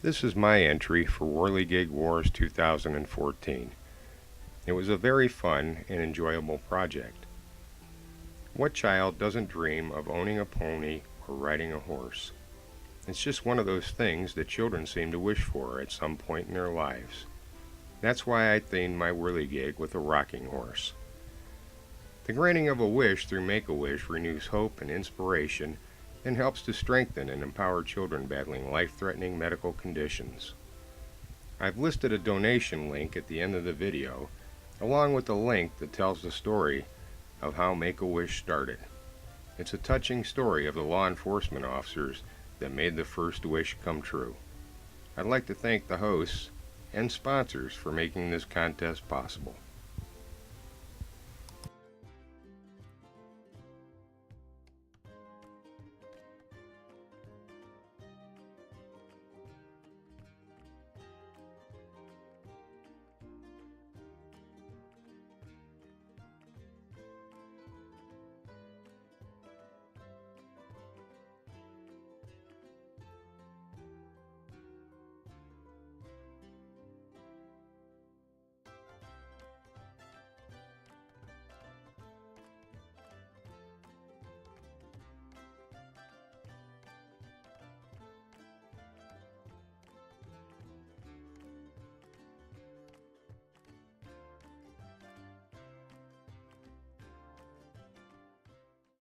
This is my entry for Whirligig Wars 2014. It was a very fun and enjoyable project. What child doesn't dream of owning a pony or riding a horse? It's just one of those things that children seem to wish for at some point in their lives. That's why I themed my Whirligig with a rocking horse. The granting of a wish through Make-A-Wish renews hope and inspiration and helps to strengthen and empower children battling life-threatening medical conditions. I've listed a donation link at the end of the video, along with a link that tells the story of how Make-A-Wish started. It's a touching story of the law enforcement officers that made the first wish come true. I'd like to thank the hosts and sponsors for making this contest possible.